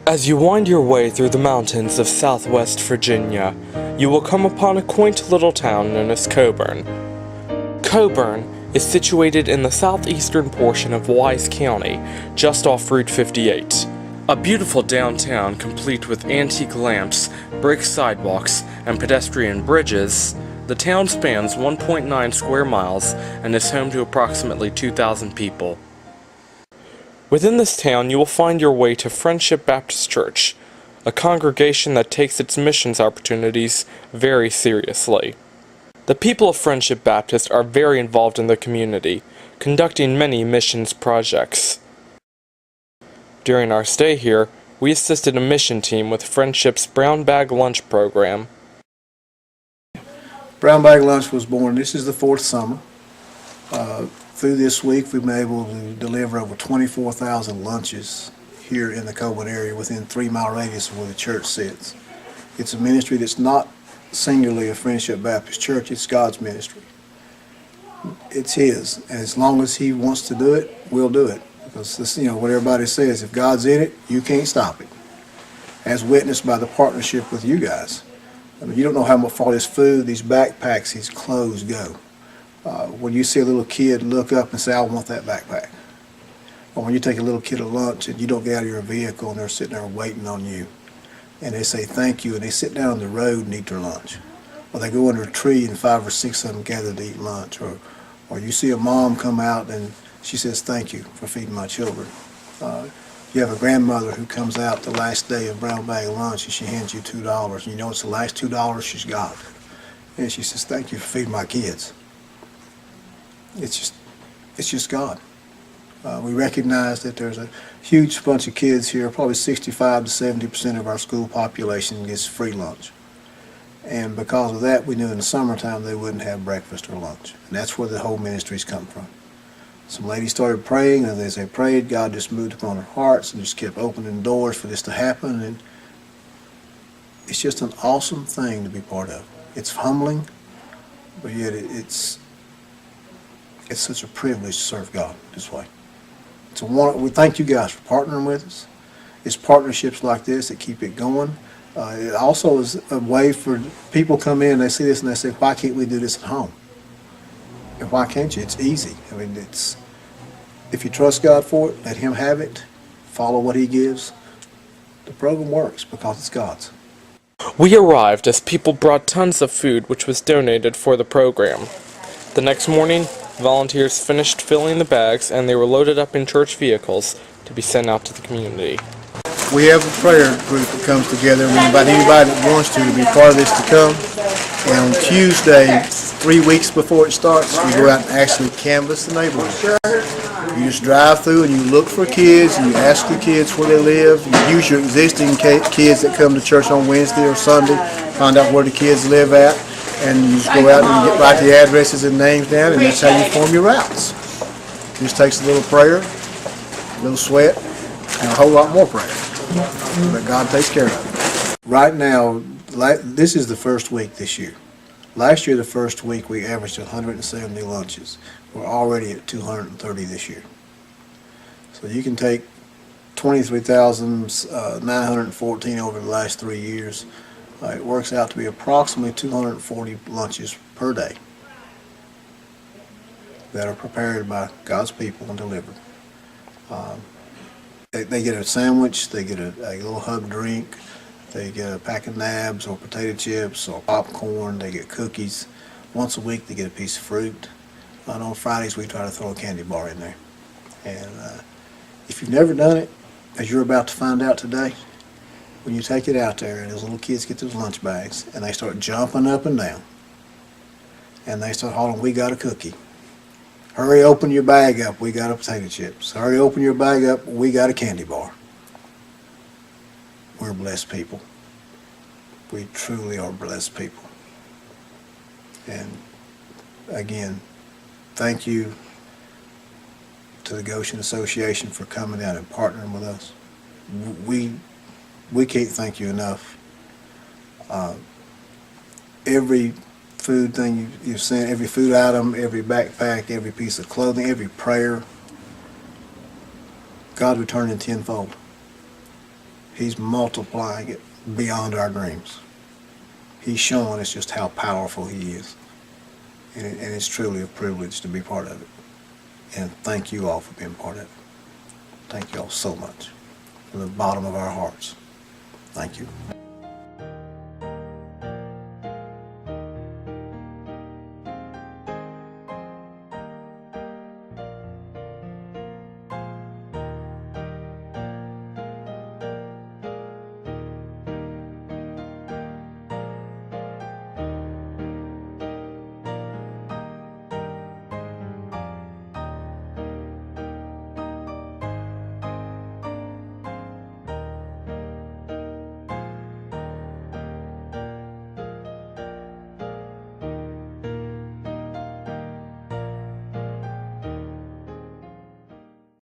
As you wind your way through the mountains of southwest Virginia, you will come upon a quaint little town known as Coeburn. Coeburn is situated in the southeastern portion of Wise County, just off Route 58. A beautiful downtown complete with antique lamps, brick sidewalks, and pedestrian bridges, the town spans 1.9 square miles and is home to approximately 2,000 people. Within this town, you will find your way to Friendship Baptist Church, a congregation that takes its missions opportunities very seriously. The people of Friendship Baptist are very involved in the community, conducting many missions projects. During our stay here, we assisted a mission team with Friendship's Brown Bag Lunch program. Brown Bag Lunch was born, this is the fourth summer. Through this week, we've been able to deliver over 24,000 lunches here in the Coeburn area within 3-mile radius of where the church sits. It's a ministry that's not singularly a Friendship Baptist Church, it's God's ministry. It's His, and as long as He wants to do it, we'll do it. Because this, what everybody says, if God's in it, you can't stop it. As witnessed by the partnership with you guys. I mean, you don't know how much for this food, these backpacks, these clothes go. When you see a little kid look up and say, I want that backpack. Or when you take a little kid to lunch and you don't get out of your vehicle and they're sitting there waiting on you. And they say thank you and they sit down on the road and eat their lunch. Or they go under a tree and 5 or 6 of them gather to eat lunch. Or you see a mom come out and she says thank you for feeding my children. You have a grandmother who comes out the last day of Brown Bag Lunch and she hands you $2. And you know it's the last $2 she's got. And she says thank you for feeding my kids. It's just God. We recognize that there's a huge bunch of kids here, probably 65 to 70% of our school population gets free lunch. And because of that, we knew in the summertime they wouldn't have breakfast or lunch. And that's where the whole ministry's come from. Some ladies started praying, and as they prayed, God just moved upon their hearts and just kept opening doors for this to happen. And it's just an awesome thing to be part of. It's humbling, but yet it's such a privilege to serve God this way. We thank you guys for partnering with us. It's partnerships like this that keep it going. It also is a way for people come in and they see this and they say, why can't we do this at home? And why can't you? It's easy. I mean, if you trust God for it, let Him have it, follow what He gives. The program works because it's God's. We arrived as people brought tons of food which was donated for the program. The next morning, volunteers finished filling the bags and they were loaded up in church vehicles to be sent out to the community. We have a prayer group that comes together. We invite anybody that wants to be part of this to come. And on Tuesday, 3 weeks before it starts, we go out and actually canvass the neighborhood. You just drive through and you look for kids and you ask the kids where they live. You use your existing kids that come to church on Wednesday or Sunday, find out where the kids live at. And you just go out and write the addresses and names down, and that's how you form your routes. It just takes a little prayer, a little sweat, and a whole lot more prayer. But God takes care of it. Right now, this is the first week this year. Last year, the first week, we averaged 170 lunches. We're already at 230 this year. So you can take 23,914 over the last 3 years. It works out to be approximately 240 lunches per day that are prepared by God's people and delivered. They get a sandwich, they get a little hug drink, they get a pack of nabs or potato chips or popcorn, they get cookies. Once a week they get a piece of fruit. And on Fridays we try to throw a candy bar in there. And if you've never done it, as you're about to find out today, when you take it out there and those little kids get those lunch bags and they start jumping up and down and they start hollering, we got a cookie. Hurry, open your bag up, we got a potato chips. Hurry, open your bag up, we got a candy bar. We're blessed people. We truly are blessed people. And again, thank you to the Goshen Association for coming out and partnering with us. We can't thank you enough. Every food thing you've sent, every food item, every backpack, every piece of clothing, every prayer, God returned in tenfold. He's multiplying it beyond our dreams. He's showing us just how powerful He is. And it's truly a privilege to be part of it. And thank you all for being part of it. Thank you all so much. From the bottom of our hearts. Thank you.